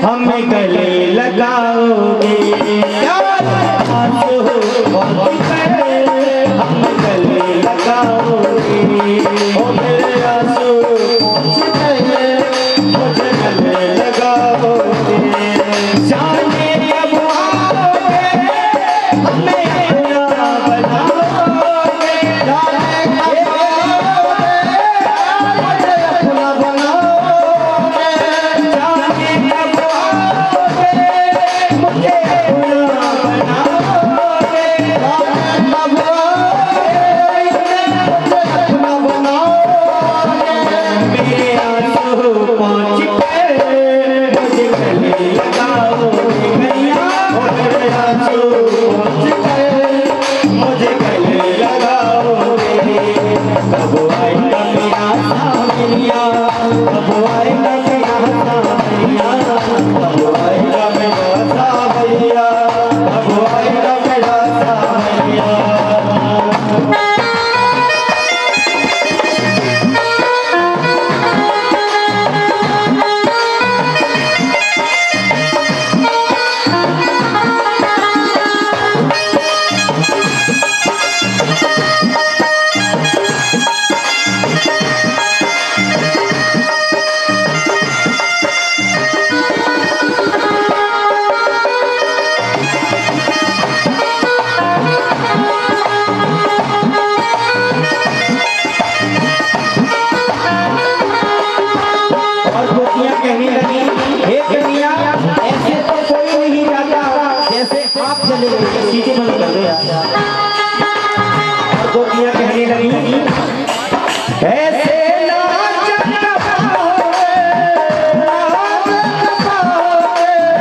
हमें गले लगाओगे, आंसू पहुँच गए हमें गले लगाओगे, ओ मेरे आंसू पहुँच गए मुझे गले लगाओगे, जाने कब आओगे हमें अपना बनाओगे, जाने कब आओगे मुझे अपना बनाओगे, जाने कब आओगे मुझे अपना बनाओगे, जाने कब आओगे मुझे अपना बनाओगे, मेरे आंसू पहुँच गए मुझे गले लगाओगे मैया, मेरे आंसू पहुँच गए मुझे गले लगाओगे, कब आएगा मेरा सावरिया, कब आएगा मेरा सावरिया, कब आएगा मेरा सावरिया, कब आएगा मेरा सावरिया। और गोपियां कहने लगी, हे कन्हैया ऐसे तो कोई नहीं जाता जैसे आप चले गए, सीधे बंद कर दो यार। और गोपियां कहने लगी, ऐसे ना चलता पाओगे,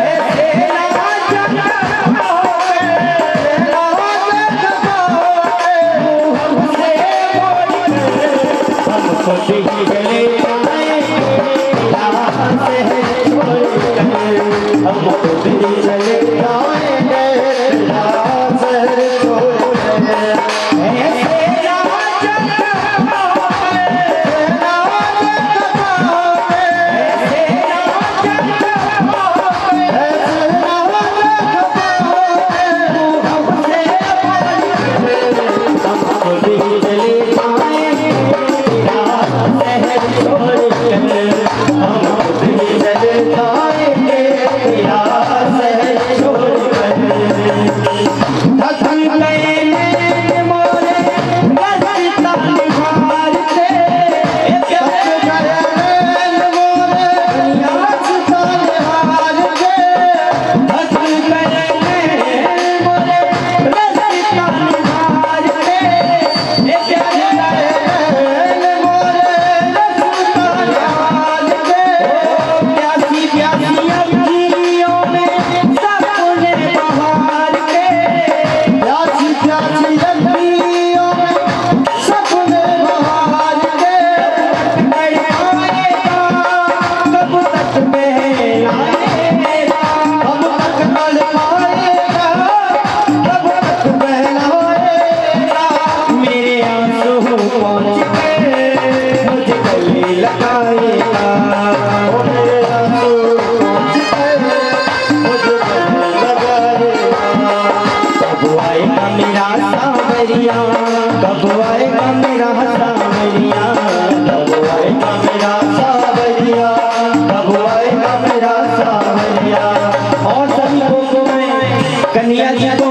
ऐसे ना चलता पाओगे, हमसे बोलिए हमको दिल गले हमको दिल चले जाएंगे, ऐसे कब आएगा मेरा सावरिया, कब आएगा मेरा सावरिया, कब आएगा मेरा सावरिया। और सभी लोगों में कन्हैया जी को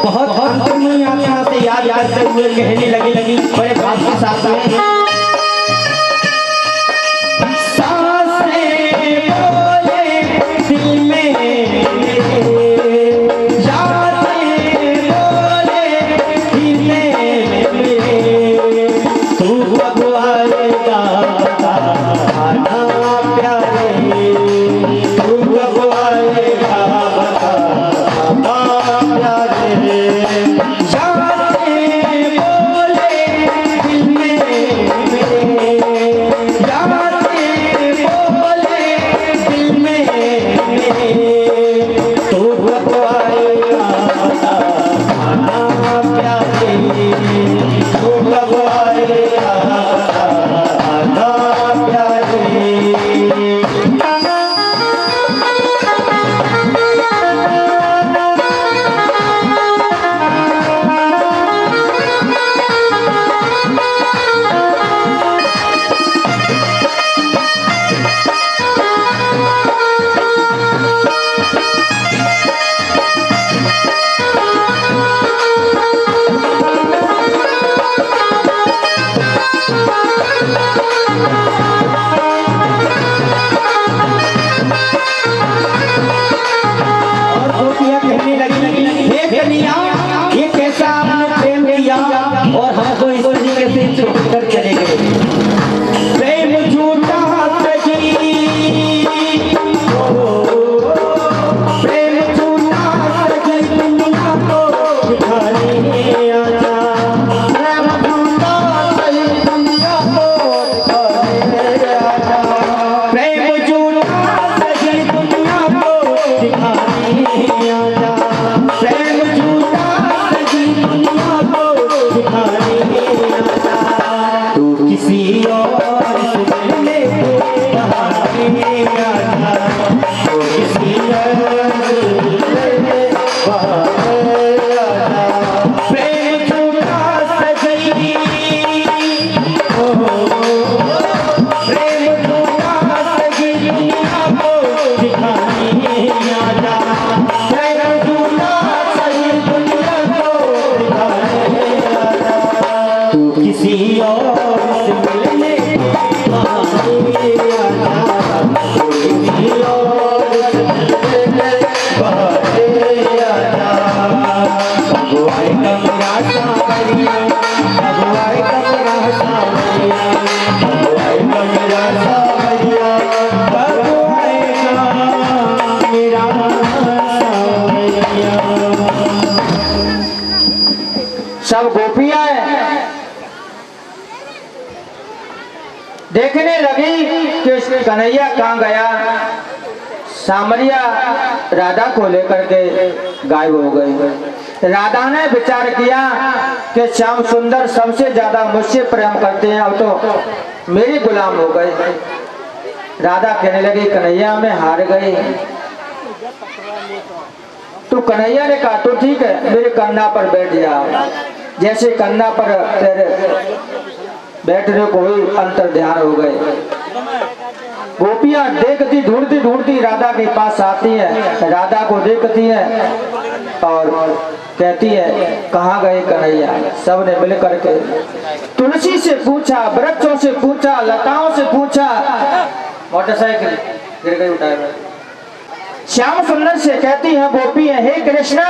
बहुत अंतर्मनी आत्मा से याद करते हुए कहने लगी बड़े भाव के साथ में, कन्हैया कहाँ गया? सामरिया राधा को लेकर के गायब हो गई। राधा ने विचार किया कि श्याम सुंदर सबसे ज्यादा मुझसे प्रेम करते हैं, अब तो मेरी गुलाम हो गए। राधा कहने लगी कन्हैया मैं हार गई। तो कन्हैया ने कहा तो ठीक है, मेरे कंधा पर बैठ जाओ। जैसे कंधा पर तेरे बैठने को ही अंतर ध्यान हो गए। गोपियां देखती ढूंढती ढूंढती राधा के पास आती हैं, राधा को देखती हैं और कहती है कहाँ गए कन्हैया? सबने मिल करके तुलसी से पूछा, वृक्षों से पूछा, लताओं से पूछा, मोटरसाइकिल गिर गई उठाए। श्याम सुंदर से कहती है गोपी है, हे कृष्णा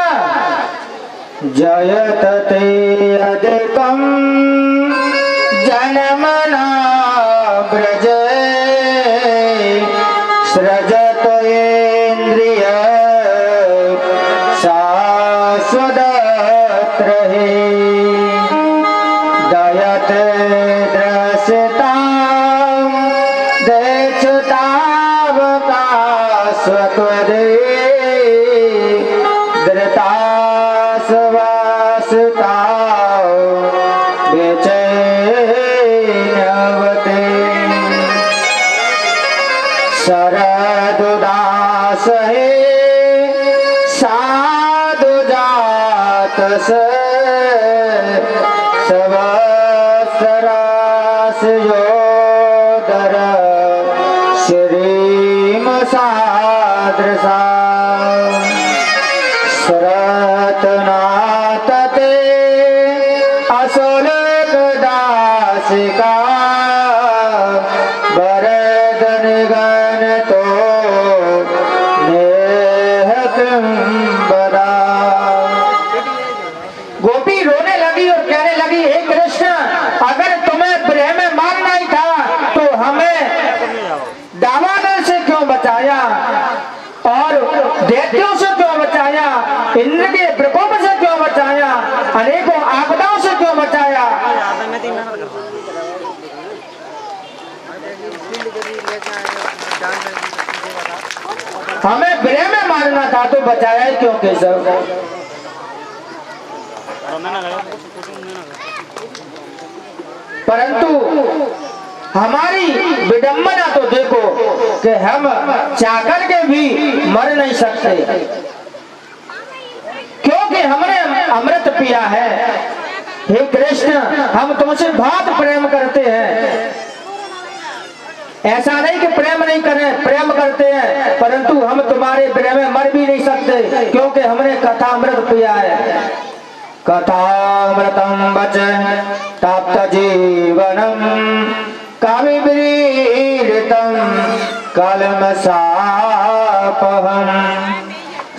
जयत ते अधिकम जनमना ब्रज सृजत इंद्रिय शाश्वत रहे दयत दृश्यता देशताव का स्वतदे दृतासवासता बेचैन्यवते शरदुदास है साधु जात से सवसरास योदर श्रीम सादृशा शरतनाथ ते असोलक दासिका बरदन गण तो नेह बदा। गोपी रोने लगी और कहने लगी हे कृष्ण अगर तुम्हें प्रेम में मारना ही था तो हमें दावानल से क्यों बचाया और दैत्यों से क्यों बचाया, इंद्र के प्रकोप से क्यों बचाया, अनेकों आपदाओं से क्यों बचाया? हमें प्रेम में मारना था तो बचाया ही क्यों केशव? परंतु हमारी विडंबना तो देखो कि हम चाकर के भी मर नहीं सकते, क्योंकि हमने अमृत पिया है। हे कृष्ण हम तुमसे बहुत प्रेम करते हैं, ऐसा नहीं कि प्रेम नहीं करें, प्रेम करते हैं, परंतु हम तुम्हारे प्रेम में मर भी नहीं सकते क्योंकि हमने कथा अमृत पिया है। कथामृतम वच तप्त जीवनम कविवृतम कलमशापहम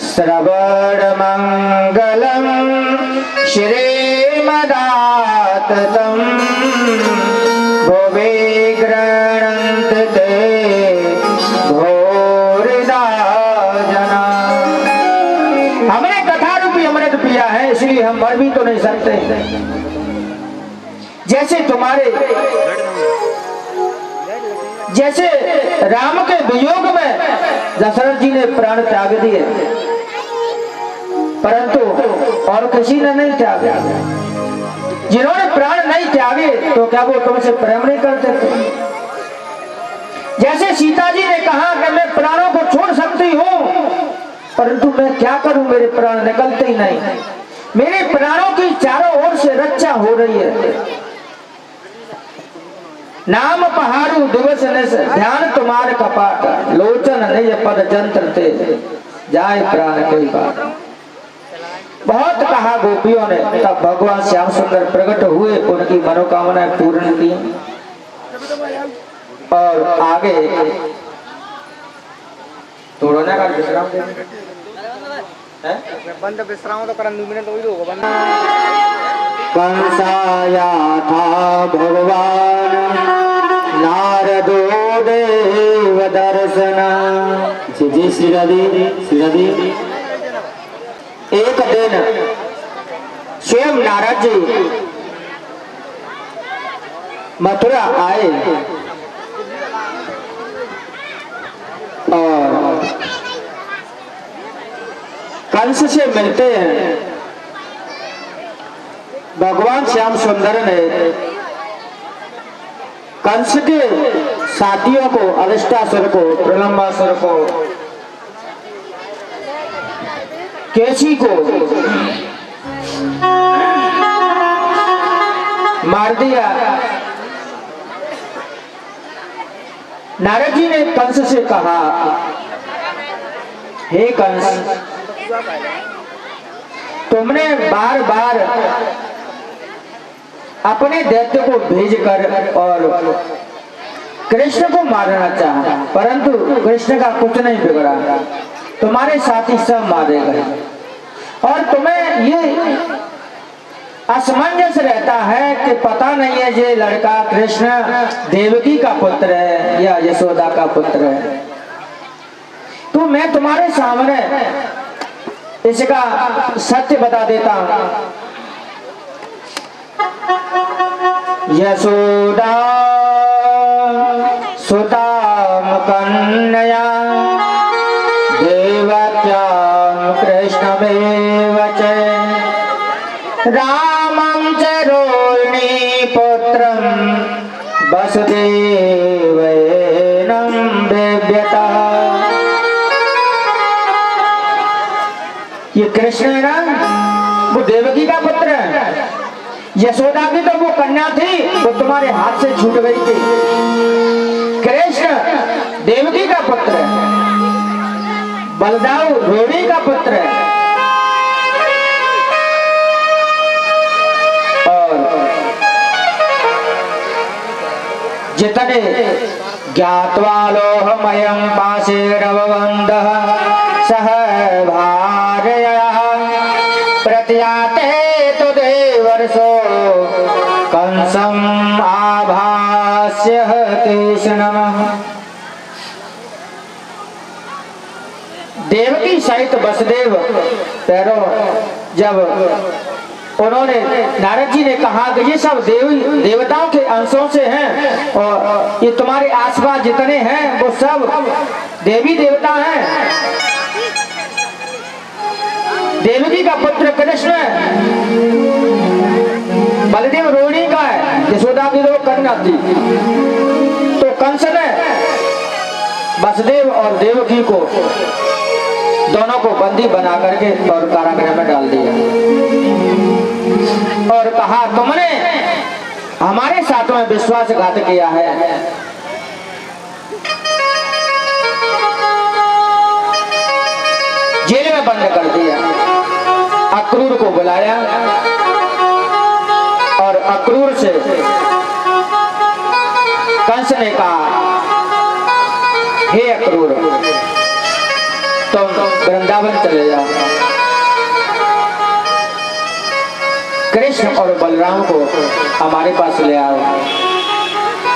श्रवण मंगलम श्रीमदाततम भुवि गृह्णन्त ते घोरदा जना। हमने कथा रूपी अमृत पिया है इसलिए हम मर भी तो नहीं सकते। जैसे राम के वियोग में दशरथ जी ने प्राण त्याग दिए, परंतु और किसी ने नहीं त्यागे। जिन्होंने प्राण नहीं त्यागे तो क्या वो तुमसे प्रेम नहीं करते थे? जैसे सीता जी ने कहा कि मैं प्राणों को छोड़ सकती हूँ, परंतु मैं क्या करूं, मेरे प्राण निकलते ही नहीं। मेरे प्राणों की चारों ओर से रक्षा हो रही है। नाम पहाड़ू दिवस ध्यान तुम्हारे कपाट लोचन निज पद जंत्र ते जाए प्राण कई बार। बहुत कहा गोपियों ने, तब भगवान श्याम सुंदर प्रकट हुए, उनकी मनोकामनाएं पूर्ण की और आगे थोड़ा ना कर विश्राम बंद विश्राम तो कर 2 मिनट हो बंद। कंसाया था भगवान नारदो देव दर्शन। जी श्री एक दिन स्वयं नारद जी मथुरा आए कंस से मिलते हैं। भगवान श्याम सुंदर ने कंस के साथियों को, अरिष्टासुर को, प्रलंबासुर को, केसी को मार दिया। नारद जी ने कंस से कहा, हे कंस, तुमने बार बार अपने दैत्य को भेजकर और कृष्ण को मारना चाहा, परंतु कृष्ण का कुछ नहीं बिगड़ा, तुम्हारे साथी सब मारे गए। और तुम्हें ये असमंजस रहता है कि पता नहीं है ये लड़का कृष्ण देवकी का पुत्र है या यशोदा का पुत्र है। तो मैं तुम्हारे सामने इसका सत्य बता देता हूं। यशोदा सुताम कन्या देवक्यां कृष्णमेव च रामं च रोहिणी पुत्रं वसुदेवेनं देव्यता। ये कृष्ण है ना, वो देवकी का पुत्र है। यशोदा की तो वो कन्या थी, वो तुम्हारे हाथ से छूट गई थी। कृष्ण देवकी का पुत्र है, बलदाऊ रोहिणी का पुत्र है। और जितने ज्ञात्वा लोहमयं पाशेरवबन्धः सह भार्यया प्रत्याते तो देवर्षो कंसम् आभास्य कृष्णम्। देवकी सहित वसुदेव पैरों जब उन्होंने, नारद जी ने कहा कि ये सब देवताओं के अंशों से हैं और ये तुम्हारे आसपास जितने हैं वो सब देवी देवता हैं। देवकी का पुत्र कृष्ण है, बलदेव रोहिणी का है, यशोदा की दो कन्या थी। तो कंस ने वसुदेव और देवकी को दोनों को बंदी बना करके और कारागृह में डाल दिया और कहा, तुमने हमारे साथ में विश्वासघात किया है। जेल में बंद कर दिया। अक्रूर को बुलाया और अक्रूर से कंस ने कहा, हे अक्रूर, तुम वृंदावन चले जाओ, कृष्ण और बलराम को हमारे पास ले आओ।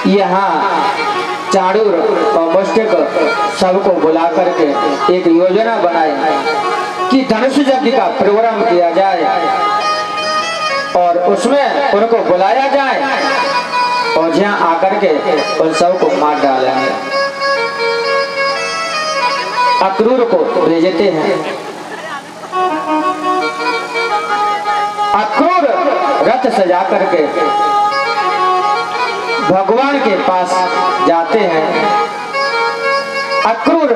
यहाँ चाणूर और मुष्टिक सबको बुला करके एक योजना बनाई कि धनुष यज्ञ का प्रोग्राम किया जाए और उसमें उनको बुलाया जाए और यहाँ आकर के उन सबको मार डालेंगे। अक्रूर को भेजते हैं। अक्रूर रथ सजा करके भगवान के पास जाते हैं। अक्रूर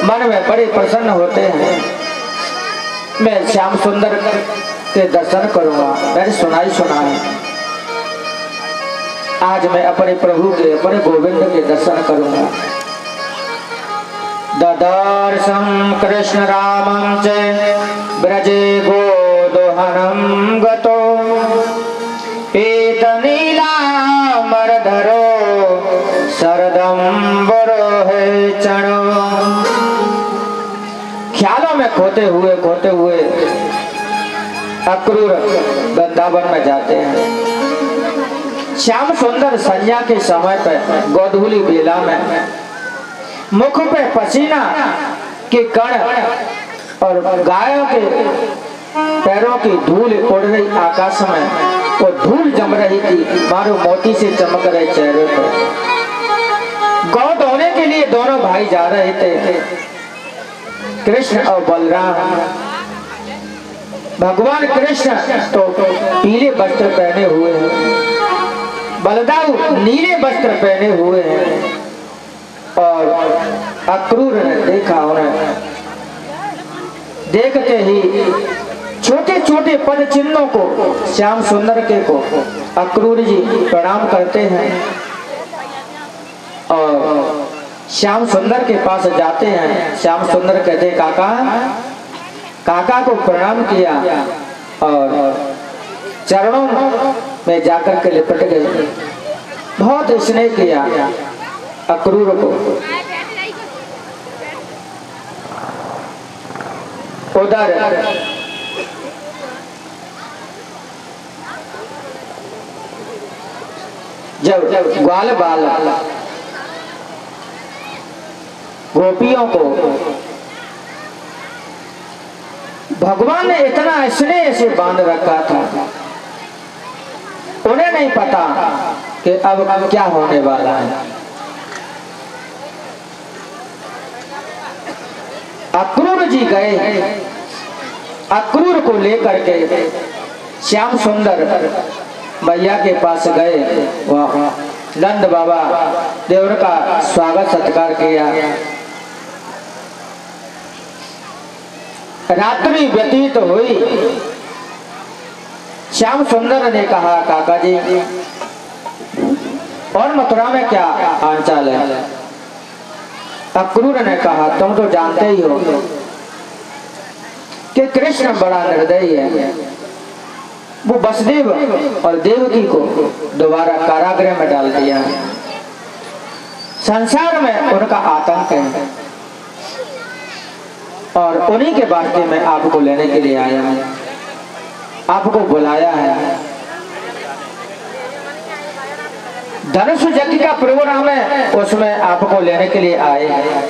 मन में बड़े प्रसन्न होते हैं। मैं श्याम सुंदर के दर्शन करूंगा, मैंने सुना है। आज मैं अपने प्रभु के, अपने गोविंद के दर्शन करूंगा। ददर्शं कृष्ण रामं च ब्रजे गोदोहनं गतो एतनीलामरधरो शरदंबरो है चणो। ख्यालों में खोते हुए अक्रूर वृंदावन में जाते हैं। श्याम सुंदर संध्या के समय पर गोधूली बेला में मुख पे पसीना के कण और गायों के पैरों की धूल उड़ रही आकाश में, वो धूल जम रही थी मारो मोती से चमक रहे चेहरे पर। गौ धोने के लिए दोनों भाई जा रहे थे, कृष्ण और बलराम। भगवान कृष्ण तो पीले वस्त्र पहने हुए हैं, बलदाऊ नीले वस्त्र पहने हुए हैं। और अक्रूर ने देखा, उन्हें देखते ही छोटे छोटे पद चिन्हों को श्याम सुंदर के को अक्रूर जी प्रणाम करते हैं और श्याम सुंदर के पास जाते हैं। श्याम सुंदर कहते काका, काका को प्रणाम किया और चरणों में जाकर के लिपट गए। बहुत स्नेह किया अक्रूर को। उधर जब ग्वाल बाल गोपियों को भगवान ने इतना स्नेह से बांध रखा था, उन्हें नहीं पता कि अब क्या होने वाला है। अक्रूर जी गए, अक्रूर को लेकर के श्याम सुंदर मैया के पास गए। वह नंद बाबा देवर का स्वागत सत्कार किया। रात्रि व्यतीत हुई। श्याम सुंदर ने कहा काका जी, और मथुरा में क्या हालचाल है? अक्रूर ने कहा तुम तो जानते ही हो कि कृष्ण बड़ा निर्दयी है। वो वसुदेव और देवकी को दोबारा कारागृह में डाल दिया है। संसार में उनका आतंक है और उन्हीं के वास्ते मैं आपको लेने के लिए आया हूं, आपको बुलाया है। धनुष यज्ञ का प्रोग्राम है, उसमें आपको लेने के लिए आए हैं।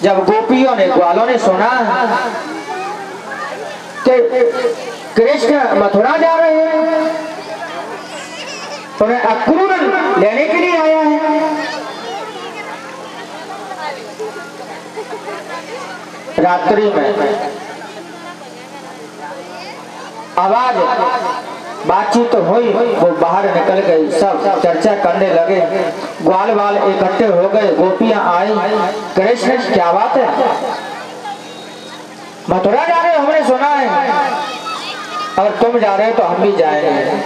जब गोपियों ने ग्वालों ने सुना कि कृष्ण मथुरा जा रहे हैं, उन्हें अक्रूर लेने के लिए आया है। रात्रि में आवाज बातचीत तो हुई, वो बाहर निकल गई, सब चर्चा करने लगे। ग्वाल बाल इकट्ठे हो गए, गोपियां आई। कृष्ण क्या बात है, मथुरा जा रहे हो? हमने सुना है, और तुम जा रहे हो तो हम भी जाएंगे।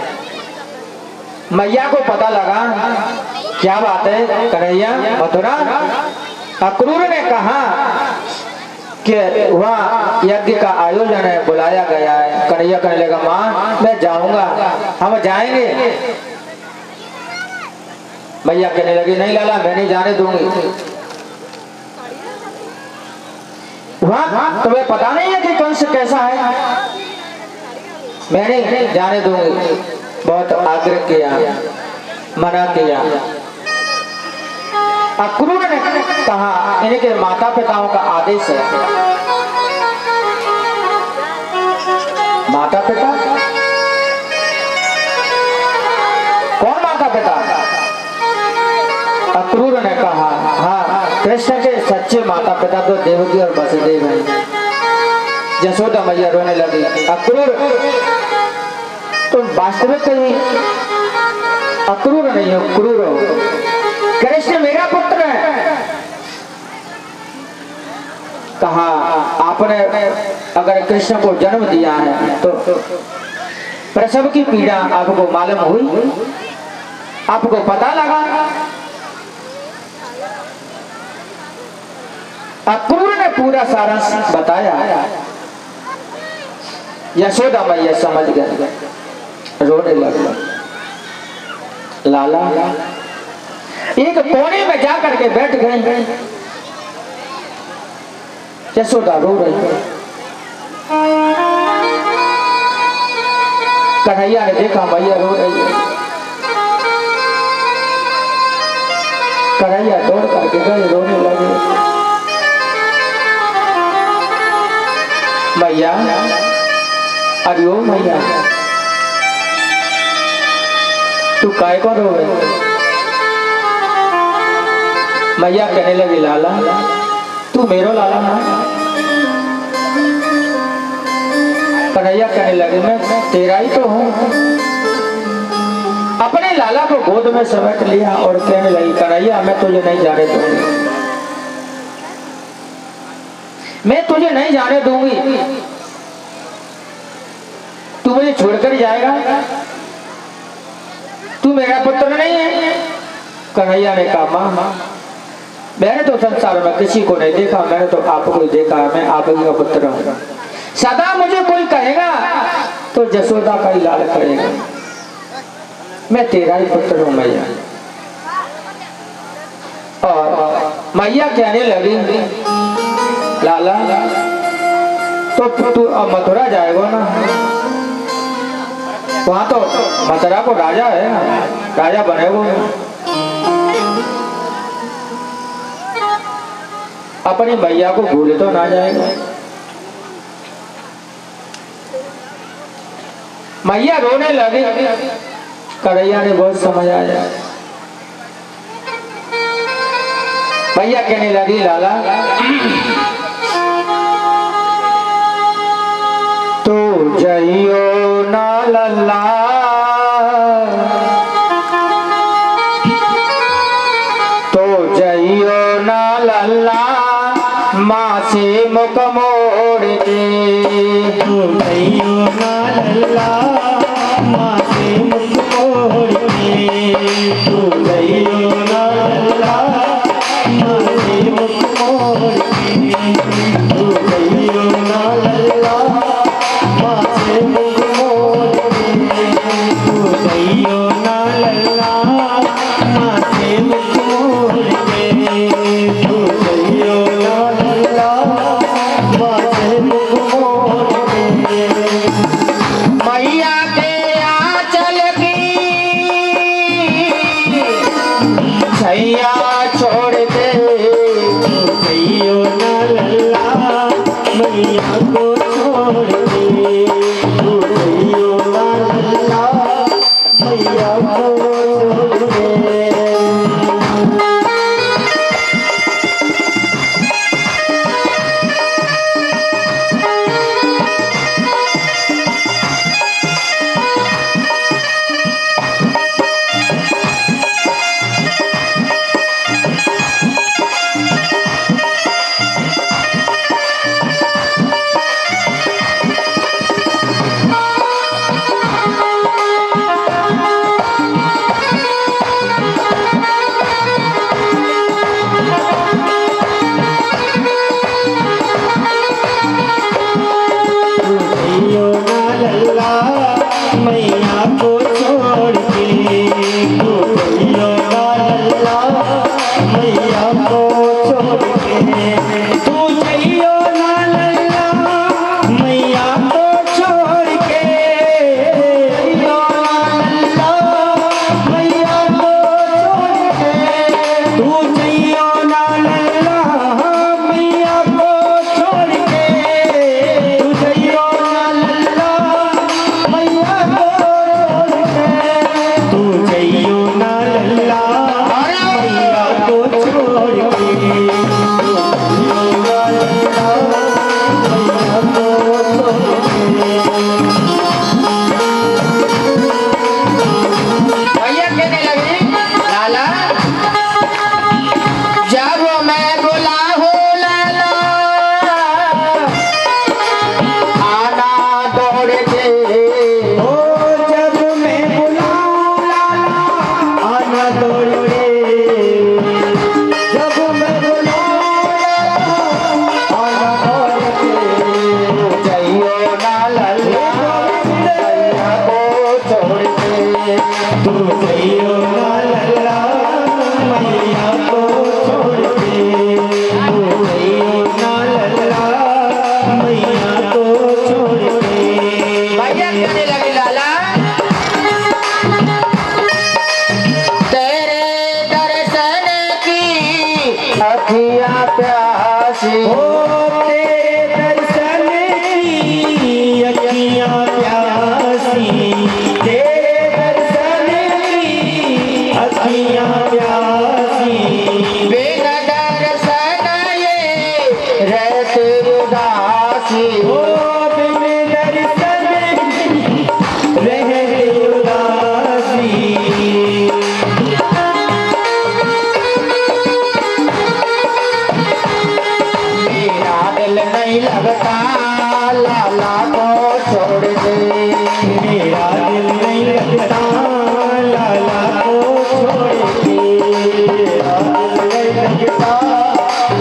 मैया को पता लगा क्या बात है कन्हैया, मथुरा? अक्रूर ने कहा कि वहाँ यज्ञ का आयोजन है, बुलाया गया है। कन्हैया कहने लगा माँ मैं जाऊंगा, हम जाएंगे। मैया कहने लगी नहीं लाला मैं नहीं जाने दूंगी। वहाँ तुम्हें पता नहीं है कि कंस कैसा है? मैं नहीं जाने दूंगी। बहुत आग्रह किया, मना किया। अक्रूर ने कहा इनके माता पिताओं का आदेश है। माता पिता? कौन माता पिता? अक्रूर ने कहा हाँ, कृष्ण के सच्चे माता पिता तो देवकी और वसुदेव हैं। यशोदा मैया रोने लगी। अक्रूर तुम वास्तविक कहीं अक्रूर नहीं हो, क्रूर हो। कृष्ण मेरा पुत्र है। कहा आपने अगर कृष्ण को जन्म दिया है तो प्रसव की पीड़ा आपको मालूम हुई, आपको पता लगा? अक्रूर ने पूरा सारांश बताया। यशोदा मैया समझ गए, रोने लगे। लाला एक कोने में जाकर के बैठ गए। यशोदा रो रही है। कन्हैया ने देखा मैया रो रही है। कन्हैया दौड़ करके गए, रोने लगे। मैया, अरे ओ मैया तू काय को रो रही? मैया कहने लगी लाला तू मेरो लाला ना, कन्हैया कहने लगे मैं तेरा ही तो हूँ। अपने लाला को गोद में समेट लिया और कहने लगी कन्हैया मैं तुझे नहीं जाने दूंगी, मैं तुझे नहीं जाने दूंगी, तू मुझे छोड़कर जाएगा, तू मेरा पुत्र नहीं है। कन्हैया ने कहा माँ मैंने तो संसार में किसी को नहीं देखा, मैंने तो आपको ही देखा, मैं आप ही का पुत्र हूँ। सदा मुझे कोई कहेगा तो जसोदा का ही लाल करेगा, मैं तेरा ही पुत्र हूँ मैया। और मैया कहने लगी लाला तो तू अब मथुरा जाएगा ना, वहां तो मथुरा को राजा है ना, राजा बनेगा ना। अपनी मैया को भूल तो ना जाएगा। मैया रोने लगी, कन्हैया ने बहुत समझ आया। मैया कहने लगी लाला तू जइयो ना लल्ला, तो जइयो ना लल्ला माँ से मुख मोड़ के, तू जइयो ना लल्ला माँ से मुख मोड़ के, तू जइयो ना लल्ला माँ से मुख मोड़ के, तू जइयो ना लल्ला माँ से मुख मोड़ के, तू जइयो ना लल्ला माँ से मुख मोड़ के, तू जइयो ना लल्ला माँ से मुख मोड़ के। मैया के आंचल की छैया छोड़ के, जइयो ना लल्ला मैया को छोड़ के, तू जइयो ना लल्ला मैया को छोड़ के। जइयो ना लल्ला मैया को छोड़ के, तू जइयो ना लल्ला मैया को छोड़ के, तू जइयो ना लल्ला मैया को छोड़ के, जइयो ना लल्ला मैया को छोड़ के, तू जइयो ना लल्ला मैया को छोड़ के, तू जइयो ना लल्ला मैया को छोड़ के, तू जइयो ना लल्ला मैया को छोड़ के, तू जइयो ना लल्ला मैया को छोड़ के। मैया कहने लगी लाला जब मैं बुलाऊं लाला आना दौड़ के, ओ जब मैं बुलाऊं लाला आना दौड़ के, जब मैं बुलाऊं लाला आना दौड़ के, जइयो ना लल्ला मैया को छोड़ के, तू जइयो ना लल्ला मैया को छोड़ के, तू जइयो ना लल्ला मैया को छोड़ के। मैया कहने लगी लाला तेरे दर्शन की अखियां प्यासी, ओ तेरे दर्शन की अखियां प्यासी, तेरे दर्शन की अखियां प्यासी, बिन दर्शन ये रहती उदासी, ओ बिन दर्शन नहीं लगता लाला को छोड़ दे, मेरा दिल नहीं लगता लाला को छोड़ के, मेरा दिल नहीं लगता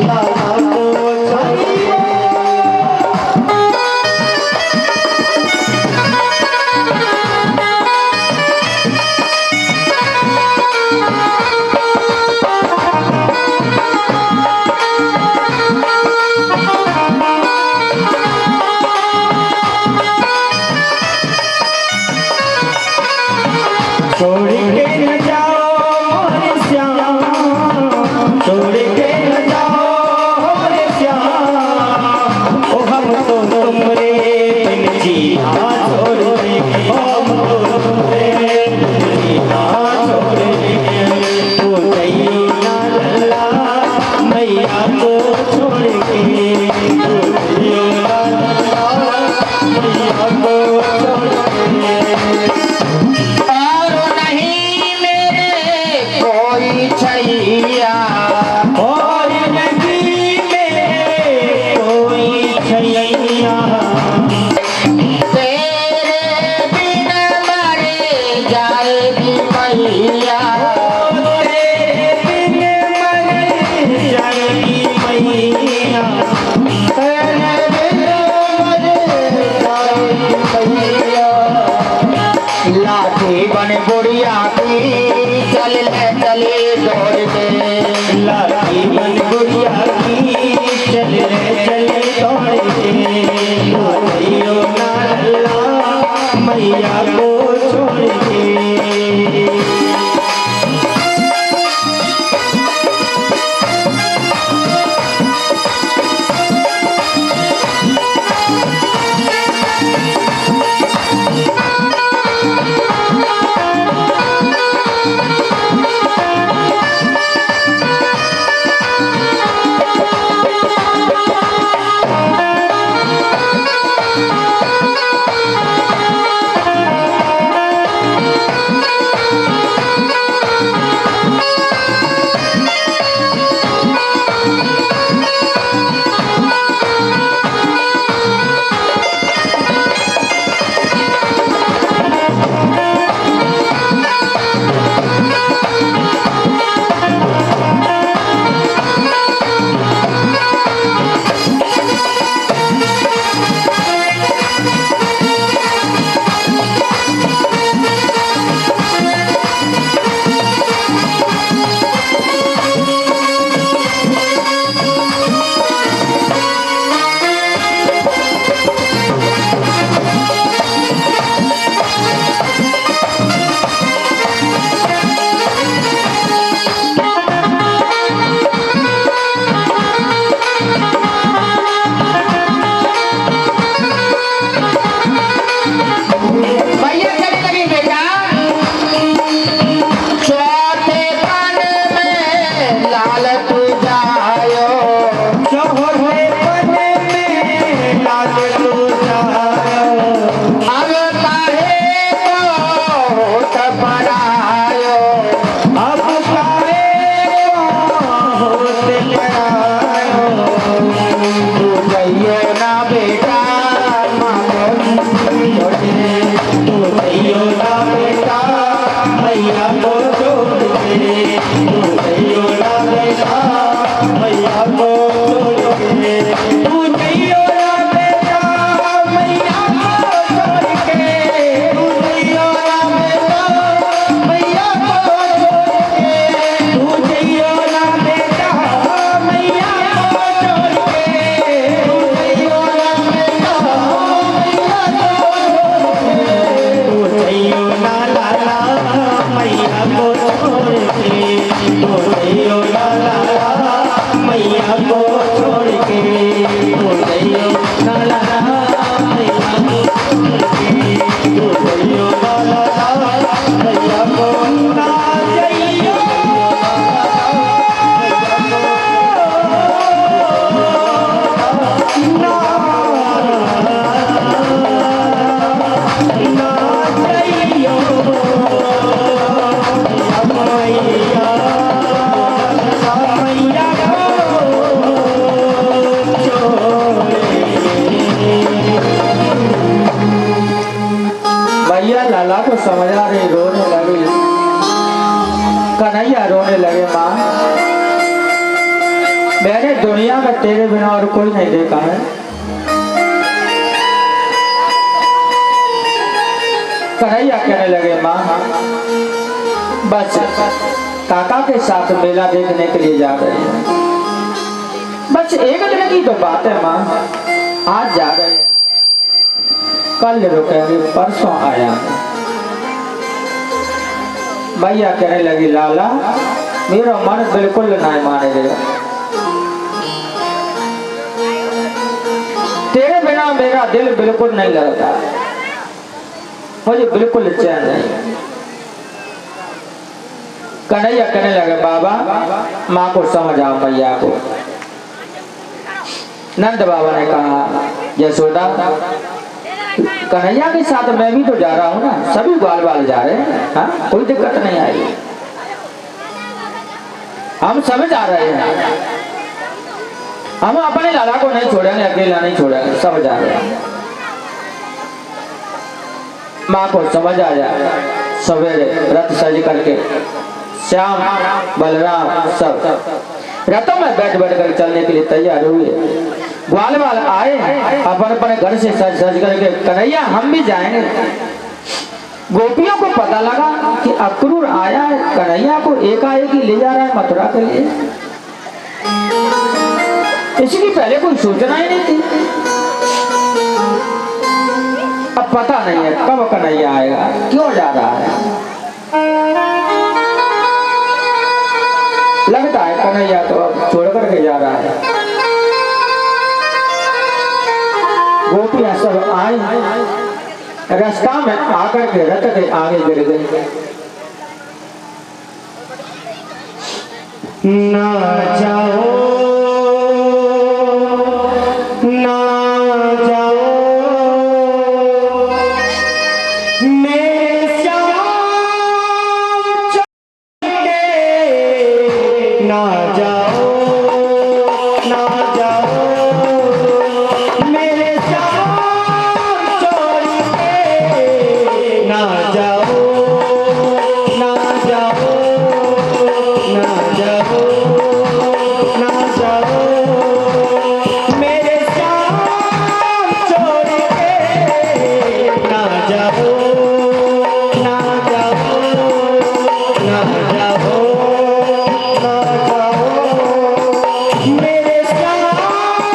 लाला को छोड़ के। छोड़ के न जाओ मोरे श्याम, छोड़ के न जाओ मोरे श्याम, ओ हम तो तुमरे बिन जीना छोड़ देंगे, हम तो तुमरे बिन जीना छोड़ देंगे, तू जैना लल्ला मैया को छोड़ के, तू जैना लल्ला मैया को छोड़ के। छैया और नहीं मेरे कोई छैया, तेरे बिन मरे जाएगी मैया, तेरे बिन मर जाएगी मैया, तेरे बिन मैं तेरे बिना और कोई नहीं देखा है। कन्हैया कहने लगे माँ बस काका के साथ मेला देखने के लिए जा रहे हैं, बस एक दिन की तो बात है माँ, आज जा रहे हैं, कल रुकेंगे, परसों आया। भैया कहने लगी लाला मेरा मन बिल्कुल नहीं माने देगा, तेरे बिना मेरा दिल बिल्कुल नहीं लगता, मुझे बिल्कुल चैन नहीं। कन्हैया कहने लगे बाबा माँ को समझाओ मैया को। नंद बाबा ने कहा यशोदा कन्हैया के साथ मैं भी तो जा रहा हूँ ना, सभी बाल बाल जा रहे हैं, हाँ कोई दिक्कत नहीं आई, हम सब जा रहे हैं, हम अपने लाला को नहीं छोड़ेंगे, अकेला नहीं छोड़ेंगे, सब जा रहे हैं। माँ को समझ आ जाए, सवेरे रथ सज करके श्याम बलराम सब रथों में बैठ बैठ कर चलने के लिए तैयार हुए। ग्वाल वाल आए अपन अपने घर से सज सज करके कन्हैया हम भी जाएंगे। गोपियों को पता लगा कि अक्रूर आया है, कन्हैया को एकाएक ही ले जा रहा है मथुरा के लिए, इसकी पहले कोई सूचना ही नहीं थी। अब पता नहीं है कब कन्हैया आएगा, क्यों जा रहा है, लगता है कन्हैया तो अब छोड़ करके जा रहा है। गोपियां सब आई, रास्ता में आकर के रथ के आगे गिर गई। ना जाओ ना जाओ मेरे श्याम चलके, ना जाओ ना जाओ मेरे श्याम छोड़ के, ना जाओ ना जाओ ना जाओ ना जाओ मेरे श्याम छोड़ के, ना जाओ ना जाओ ना जाओ ना जाओ मेरे श्याम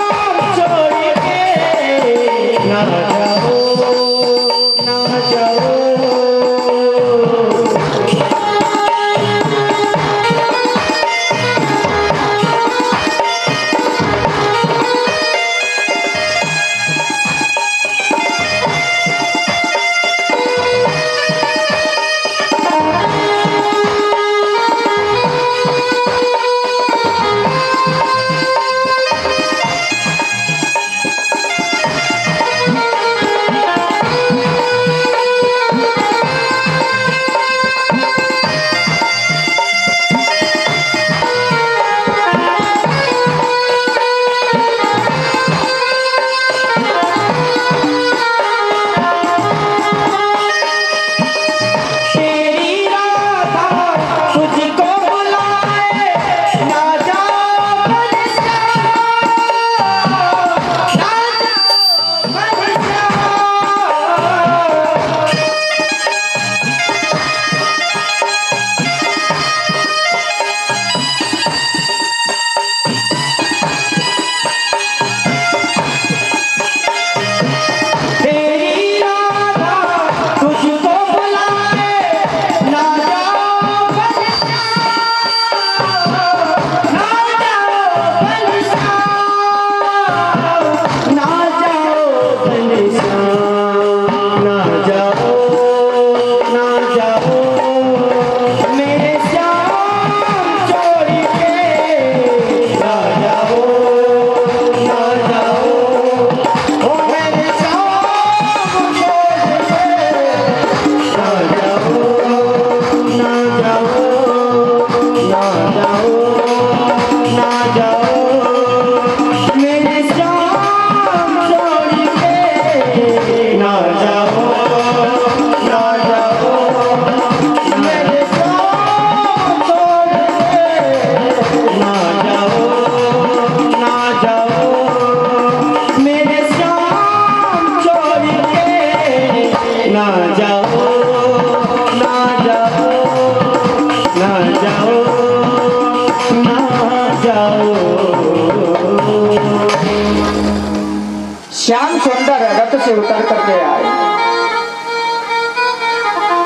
श्याम सुंदर रथ से उतर करके आए।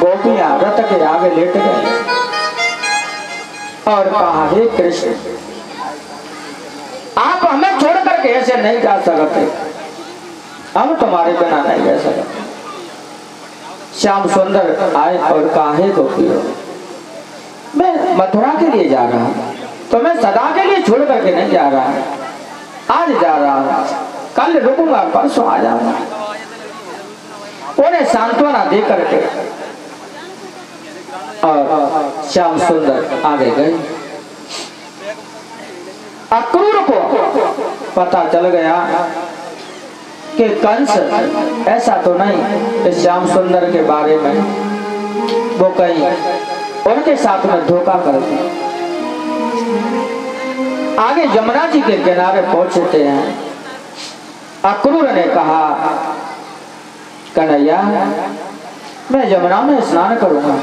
गोपियां रथ के आगे लेट गए और कहा, हे कृष्ण, आप हमें छोड़ करके ऐसे नहीं जा सकते, हम तुम्हारे बिना नहीं रह सकते। श्याम सुंदर आए और कहा, हे गोपियों, मैं मथुरा के लिए जा रहा हूं, तो मैं सदा के लिए छोड़ करके नहीं जा रहा, आज जा रहा हूं, कल रुकूंगा, परसों आ जाऊंगा। उन्हें सांत्वना दे करके और श्याम सुंदर आगे गए। अक्रूर को पता चल गया कि कंस ऐसा तो नहीं इस श्याम सुंदर के बारे में वो कहीं उनके साथ में धोखा कर दिया। आगे यमुना जी के किनारे पहुंचते हैं। अक्रूर ने कहा, कन्हैया, मैं यमुना में स्नान करूंगा,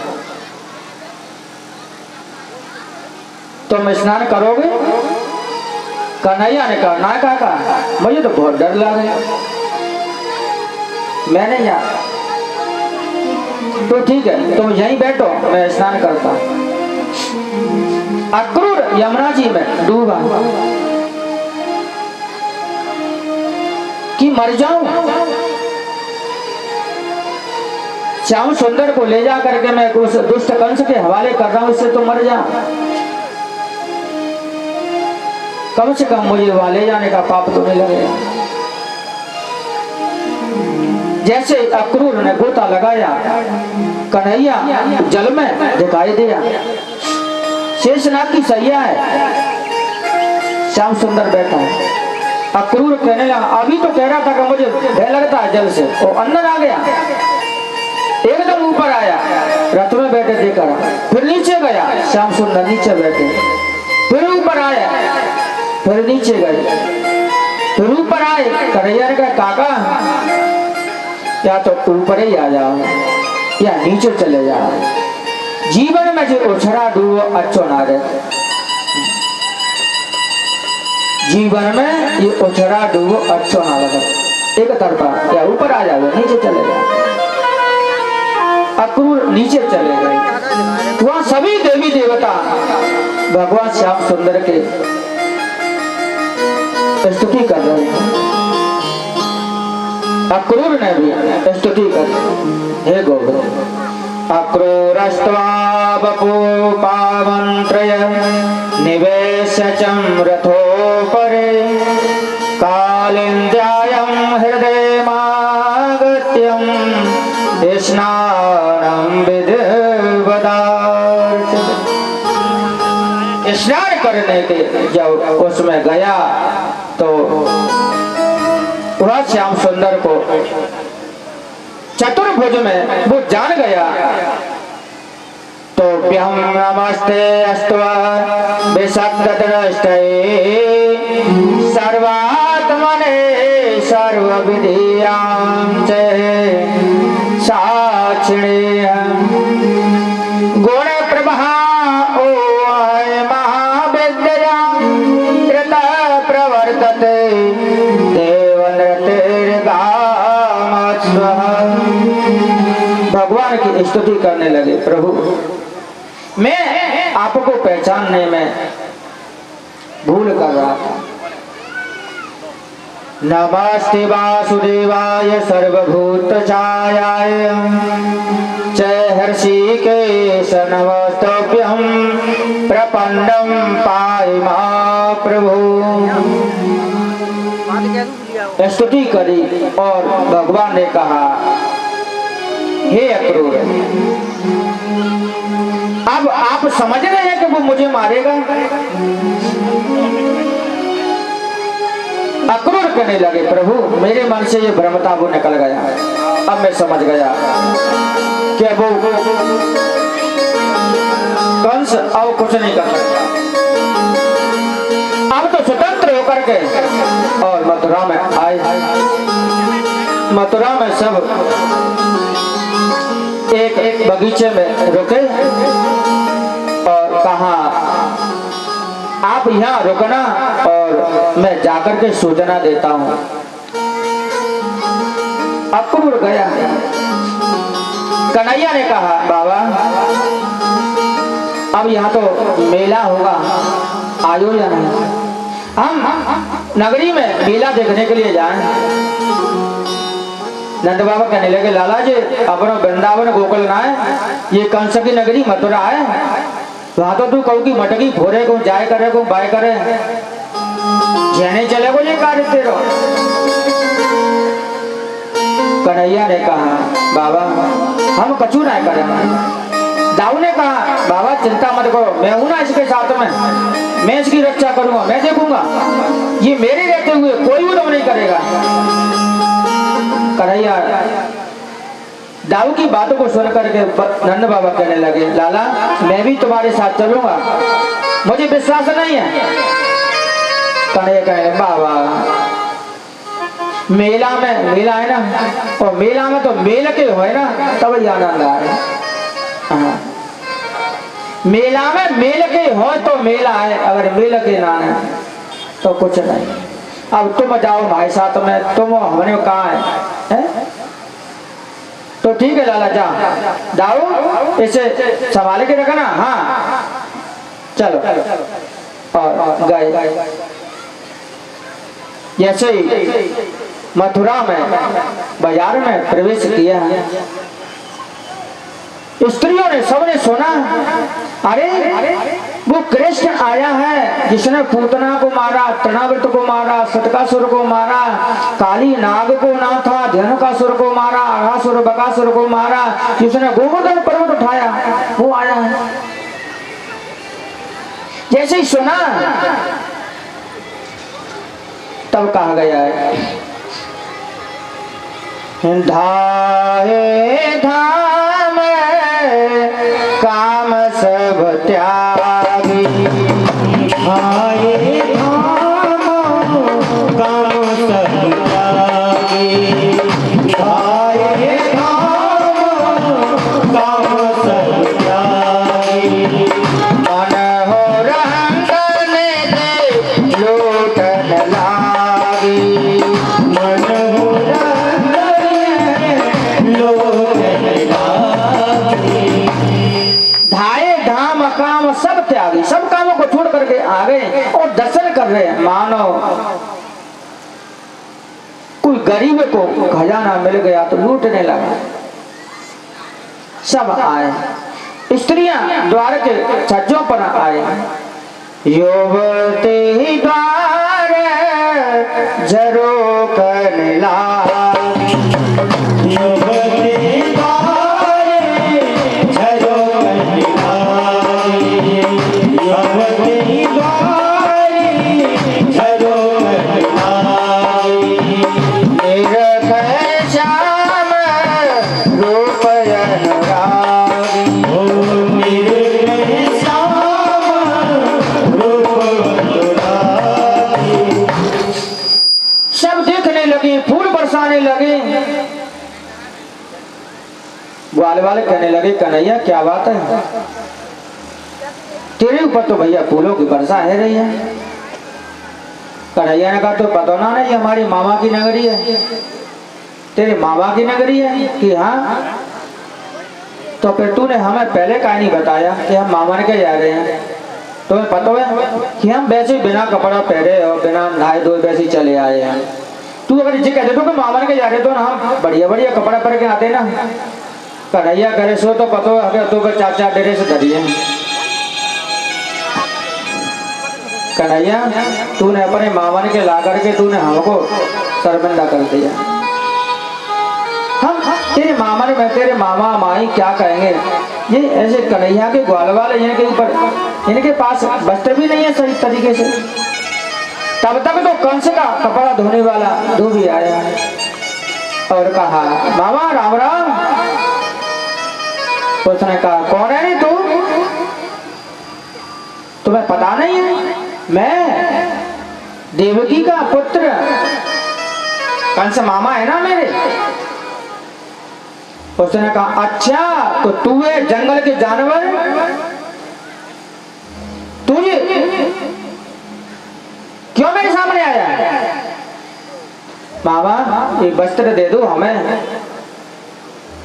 तुम स्नान करोगे? कन्हैया ने कहा, ना काका, मुझे तो बहुत डर लगे, मैं नहीं जा। तो ठीक है, तुम यहीं बैठो, मैं स्नान करता। अक्रूर यमुना जी में डूबा कि मर जाऊं। श्याम सुंदर को ले जा करके मैं उस दुष्ट कंस के हवाले कर रहा हूं, इससे तो मर जा, कम से कम मुझे वहां ले जाने का पाप तो नहीं लगेगा। जैसे अक्रूर ने गोता लगाया, कन्हैया जल में दिखाई दिया, शेषनाग की सैया है, श्याम सुंदर बैठा है। अक्रूर कहने लगा, अभी तो कह रहा था कि मुझे भय लगता है जल से, वो अंदर आ गया, एकदम ऊपर आया, रथ में बैठे देखकर, फिर नीचे गया, श्याम सुंदर नीचे बैठे, फिर ऊपर आया, फिर नीचे गए, फिर ऊपर आए। कन्हैया ने कहा, काका, या तो ऊपर ही आ जाओ या नीचे चले जाओ, जीवन में जो उछड़ा डूबो अच्छो ना रहे, जीवन में ये उछड़ा डूबो अच्छो ना लगे, एक तरफा, या ऊपर आ जाओ नीचे चले जाओ। अक्रूर नीचे चले गए। वहां सभी देवी देवता भगवान श्याम सुंदर के स्तुति कर रहे हैं। अक्रूर ने भी स्तुति कर, हे गोविंद, अक्रूरस्त्वा बपूपामन्त्रय निवेशचं रथोपरे कालिन्द्यायं हृदयमागत्यं स्नानं विधिवदार्थ। स्नान करने के जब उसमें गया तो वह श्याम सुंदर को चतुर्भुज में वो जान गया। तो व्याम नमस्ते अस्त्वा विशक्तदृष्टये सर्वात्मने सर्वविधियां च साक्षिणे गुण प्रभा ओ महाविद्या कृत प्रवर्तते भगवान की स्तुति करने लगे। प्रभु, मैं आपको पहचानने में भूल कर रहा था। नमस्ते वासुदेवाय सर्वभूत छायाय च हर्षिकेश नमस्तभ्यं प्रपन्नं पाहि मां प्रभु। स्तुति करी और भगवान ने कहा, हे अक्रूर, अब आप समझ रहे हैं कि वो मुझे मारेगा? अक्रूर कहने लगे, प्रभु, मेरे मन से ये भ्रम था वो निकल गया, अब मैं समझ गया कि वो कंस अब कुछ नहीं कर सकता। अब तो स्वतंत्र होकर के और मथुरा में आए। मथुरा में सब एक एक बगीचे में रुके और कहा, आप यहाँ रुकना और मैं जाकर के सूचना देता हूँ। अक्रूर गया। कन्हैया ने कहा बाबा अब यहाँ तो मेला होगा, आयोजन है, हम नगरी में मेला देखने के लिए जाएं। नंद बाबा कहने लगे लाला जी अपना वृंदावन गोकुल ना है, ये कंस की नगरी मथुरा है, वहां तो तू कहू की मटकी फोरे को जाए करे को बाय करे जने चले को ये कार्य तेरो। कन्हैया ने कहा बाबा हम कछु ना करेंगे। दाऊ ने कहा बाबा चिंता मत करो, मैं हूं ना इसके साथ में, मैं इसकी रक्षा करूंगा, मैं देखूंगा, ये मेरे रहते हुए कोई उदम नहीं करेगा। कन्हैया दाऊ की बातों को सुन करके नंद बाबा कहने लगे लाला मैं भी तुम्हारे साथ चलूंगा, मुझे विश्वास नहीं है। कन्हैया कहे बाबा मेला है ना, और मेला में तो मेल के हो ना तब ही आनंद आए। मेला में मेल के हो तो मेला है, अगर मेल के ना है तो कुछ नहीं। अब तुम जाओ भाई साथ में, तुम हमने कहा है? तो ठीक है लाला जा, दाऊ इसे संभाल के रखना। हाँ चलो। और गए। जैसे ही मथुरा में बाजार में प्रवेश किया, स्त्रियों ने सबने सुना अरे वो कृष्ण आया है जिसने पूतना को मारा, तृणावृत को मारा, सतकासुर को मारा, काली नाग को नाथा, धनकासुर को मारा, अघासुर बकासुर को मारा, जिसने गोवर्धन पर्वत उठाया वो आया है। जैसे ही सुना तब कहा गया है धाये धाम काम सब त्यागी, धाये धाम काम सब त्यागी, धाये धाम काम सब त्यागी। मन हो रंगन दे लूटन लागी, मन हो धाये धाम काम सब त्यागी, सब कामों को छोड़ करके आ गए और दर्शन कर रहे हैं। मानो कोई गरीब को खजाना मिल गया तो लूटने लगा। सब आए, स्त्रियां द्वार के छज्जों पर आए। युवती द्वार जरो करने लागी, युवती द्वारे झरो करने लागी, युवती द्वारे झरो करने लागी। निरख श्याम रूप अनुरागी, ओ मेरे श्याम रूप अनुरागी। सब देखने लगे, फूल बरसाने लगे। ग्वाल वाले कहने लगे कन्हैया क्या बात है, तेरे ऊपर तो भैया फूलों की वर्षा है रही है। कन्हैया ने कहा तो पता ना नहीं हमारी मामा की नगरी है। तेरे मामा की नगरी है कि हाँ, तो फिर तूने हमें पहले कहा नहीं बताया कि हम मामा के जा रहे हैं। तुम्हें पता है कि हम वैसे बिना कपड़ा पहने और बिना नहाए धोए वैसे चले आए हैं। तू अगर ये कहते तो मामा के जा रहे तो ना हम बढ़िया बढ़िया कपड़ा पहन के आते ना। कन्हैया करे सो तो पतो अगर तो चाचा डेरे से धरिए। कन्हैया तूने अपने मामा के ला करके तूने हमको शर्मिंदा कर दिया। हम तेरे मामा ने, तेरे मामा माई क्या कहेंगे। ये ऐसे कन्हैया के ग्वाल वाले इनके ऊपर, इनके पास वस्त्र भी नहीं है सही तरीके से। तब तक तो कंस का कपड़ा धोने वाला धोबी आया और कहा मामा राम राम। उसने कहा कौन है तू, तुम्हें पता नहीं है मैं देवकी का पुत्र कंस मामा है ना मेरे। उसने कहा अच्छा तो तू है जंगल के जानवर, तुझे क्यों मेरे सामने आया है। मामा ये वस्त्र दे दो हमें।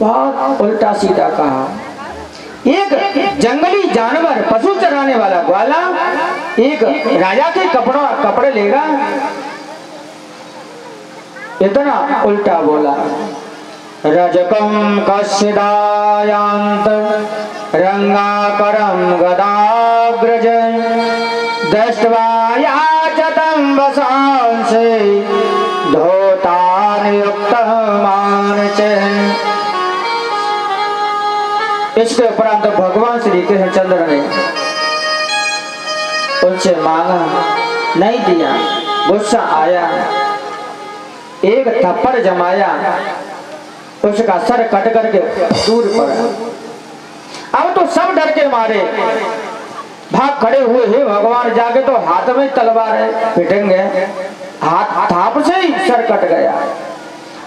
बहुत उल्टा सीधा कहा। एक जंगली जानवर पशु चराने वाला ग्वाला एक राजा के कपड़े लेगा, इतना उल्टा बोला। रजकम कस्यदायांत रंगाकरम गदाग्रज दृष्ट्वा याचतं वसांसे धोतान युक्तमान च। इसके उपरांत भगवान श्री कृष्णचंद्र ने उनसे मांगा, नहीं दिया। गुस्सा आया, एक थप्पड़ जमाया, उसका सर कट करके दूर पड़ा। अब तो सब डर के मारे भाग खड़े हुए हैं। भगवान जाके तो हाथ में तलवार है, पिटेंगे, हाथ थाप से ही सर कट गया।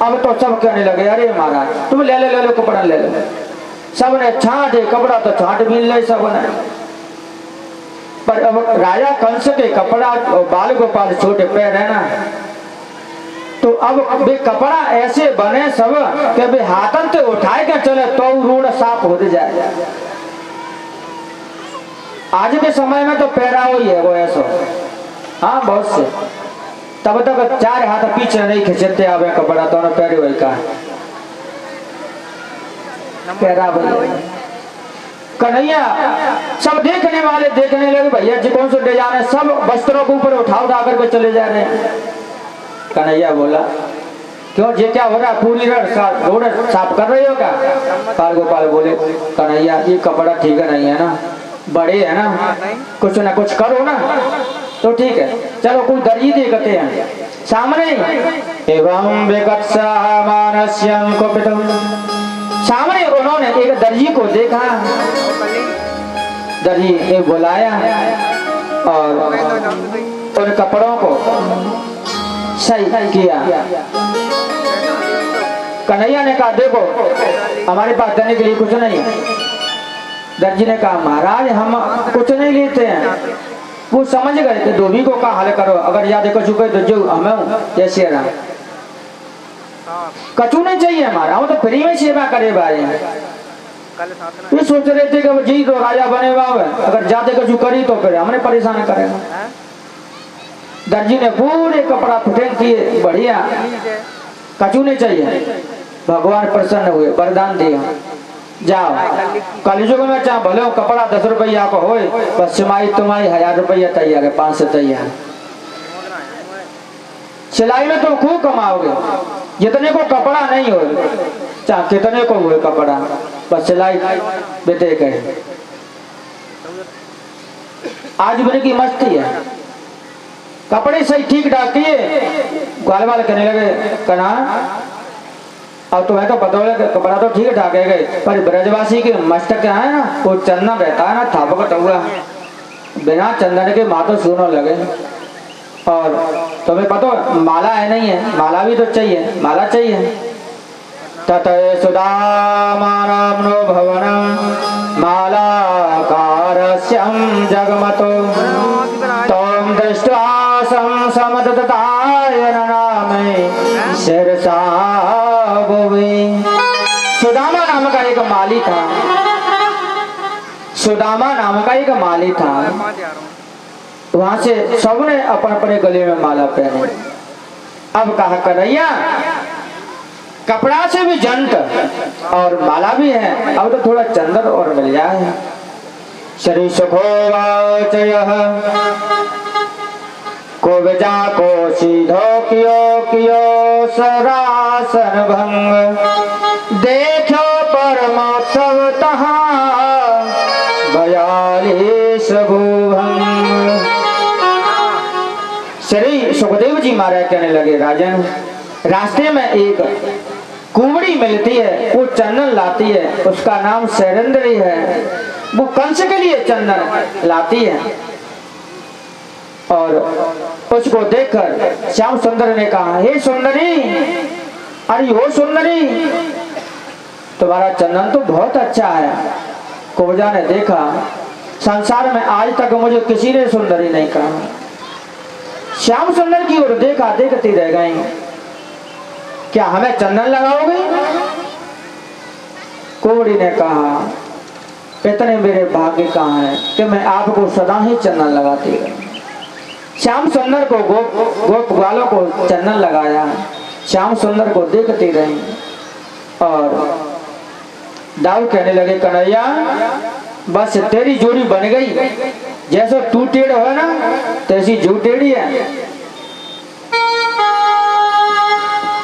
अब तो सब कहने लगे, अरे महाराज तुम ले लो कपड़ा ले लो। सबने छांट कपड़ा तो छांट भी ले सबने, पर अब राजा कंस के कपड़ा बाल गोपाल छोटे पैर है ना, तो अब वे कपड़ा ऐसे बने सब कि वे हाथन से उठाए के चले तो रूढ़ साफ हो जाए। आज के समय में तो पहराव ही है वो ऐसा, हाँ बहुत से। तब तक चार हाथ पीछे नहीं खिंचते आवे कपड़ा तो ना पहरे हुए का पहराव। कन्हैया सब देखने वाले देखने लगे, भैया जी कौन से डिजाइन है, सब वस्त्रों के ऊपर उठा करके चले जा रहे हैं। कन्हैया बोला, क्यों ये क्या हो रहा है, पूरी रोड साफ कर रही हो क्या? बाल गोपाल बोले, कन्हैया ये कपड़ा ठीक है नहीं है ना, बड़े है ना, कुछ ना कुछ करो ना। तो ठीक है चलो कोई दर्जी देखते हैं सामने। एवं विकत्सा मानस्यं कुपितम्, सामने उन्होंने एक दर्जी को देखा। दर्जी ने बुलाया और उन कपड़ों को सही किया। कन्हैया ने कहा, देखो हमारे पास देने के लिए कुछ नहीं। दर्जी ने कहा, महाराज हम कुछ नहीं लेते हैं। वो समझ गए थे, धोबी को कहा हल करो, अगर याद है कचू तो जो हमें जैसे रहा कचू नहीं चाहिए हमारा, हम तो फ्री में सेवा करे भाई। ये सोच रहे थे कि जी तो राजा बने हुआ, अगर जाते कचू करी तो फिर हमने परेशान करेगा। दर्जी ने पूरे कपड़ा फिटिंग किए बढ़िया, कचू नहीं चाहिए। भगवान प्रसन्न हुए, वरदान दिया, जाओ कलयुग में चाहे भले हो कपड़ा 10 रुपया को हो, बस सिलाई तुम्हारी 1000 रुपया तैयार है, 500 तैयार। सिलाई में तुम खूब कमाओगे, जितने को कपड़ा नहीं हो चाहे कितने को हुए कपड़ा, बस सिलाई बेटे कहे। आज बने की मस्ती है, कपड़े सही ठीक डाकिए। ग्वाल वाल कहने लगे, कना अब तुम्हें तो पता है कपड़ा तो ठीक ढाके गए, पर ब्रजवासी के मस्तक क्या है ना, वो चंदन रहता है ना थापकट हुआ, बिना चंदन के माँ तो सुनो लगे। और तुम्हें पता माला है नहीं है, माला भी तो चाहिए, माला चाहिए। ततये सुदामानो भवनम मालाकारस्यं जगमतो तम दृष्ट्वा समदताय नामे शिरसा। सुदामा नाम का एक माली था, सुदामा नाम का एक माली था। वहां से सबने अपन अपने गले में माला पहने। अब कहा, कन्हैया कपड़ा से भी जंत और माला भी है, अब तो थोड़ा चंदन और मिल जाए। श्री सुखोवाच को विजा को सीधो कियो सरासन भंग, देखो परमोत्सव तहाँ 42 भूभंग। श्री सुखदेव जी महाराज कहने लगे, राजन रास्ते में एक कुंवड़ी मिलती है, वो चंदन लाती है, उसका नाम सैरंद्री है। वो कंस के लिए चंदन लाती है और उसको देखकर श्याम सुंदर ने कहा, हे सुंदरी, अरे हो सुंदरी, तुम्हारा चंदन तो बहुत अच्छा है। कुब्जा ने देखा, संसार में आज तक मुझे किसी ने सुंदरी नहीं कहा। श्याम सुंदर की ओर देखा, देखती रह गई। क्या हमें चंदन लगाओगे? कोड़ी ने कहा इतने मेरे भाग्य कहाँ है कि मैं आपको सदा ही चंदन लगाती रहूं। श्याम सुंदर को गोप ग्वालों को चंदन लगाया। श्याम सुंदर को देखती रही और दाऊ कहने लगे कन्हैया बस तेरी जोड़ी बन गई, जैसे तू टेढ़ है ना तैसी जू टेढ़ी है।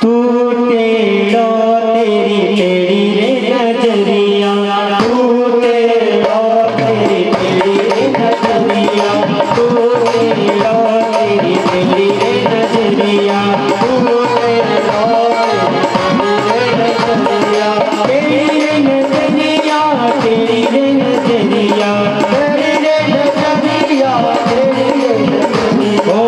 तू टेढ़ो तेरी टेढ़ी रे नजरिया, तू टेढ़ो तेरी टेढ़ी रे नजरिया, तू टेढ़ो तेरी टेढ़ी रे नजरिया, तू टेढ़ो तेरी रे नजरिया, तेरी रे नजरिया, तेरी रे नजरिया, तेरी रे नजरिया, तेरी रे नजरिया।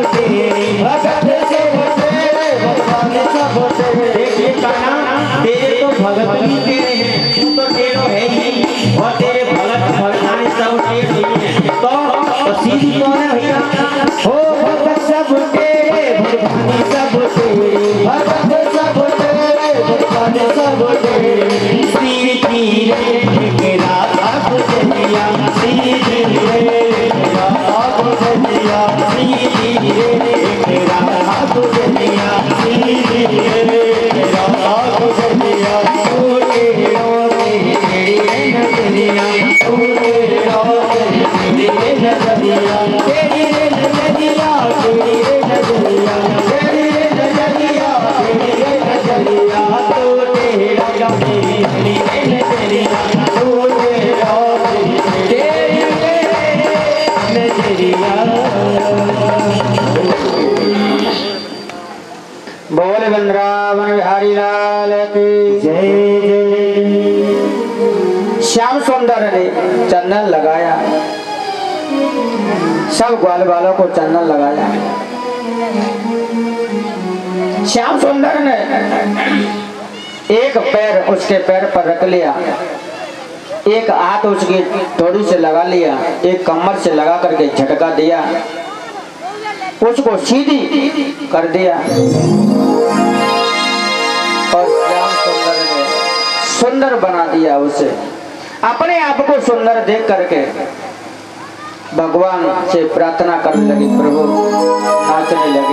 तेरे भगत सब तेरे भगवान सब तेरे। देखिए कान्हा तेरे तो भगत भी तेरे हैं, तू तो तेरो है ही, और तेरे भगत भगवान सब तेरे ही हैं। तो सीधी कौन है भैया? हो भगत सब तेरे भगवान सब तेरे, भगत सब तेरे भगवान सब तेरे। सीधी रे राधा गुजरिया, सीधी रे राधा गुजरिया, सीधी रे राधा गुजरिया, सीधी रे राधा गुजरिया। तूने रोते तेरी नजरिया, तूने रोते तेरी नजरिया, तेरी नजरिया, तेरी नजरिया, तेरी नजरिया, तेरी नजरिया। तूने रोते तेरी नजरिया, तूने रोते तेरी नजरिया। बोल वृंदावन बिहारी लाल की जय जय। श्याम सुंदर ने चंदन लगाया, सब ग्वाल वालों को चंदन लगाया। श्याम सुंदर ने एक पैर उसके पैर पर रख लिया, एक हाथ उसकी थोड़ी से लगा लिया, एक कमर से लगा करके झटका दिया, उसको सीधी कर दिया। और श्याम सुंदर ने सुंदर बना दिया उसे। अपने आप को सुंदर देख करके भगवान से प्रार्थना करने लगी, प्रभु नाचने लगी।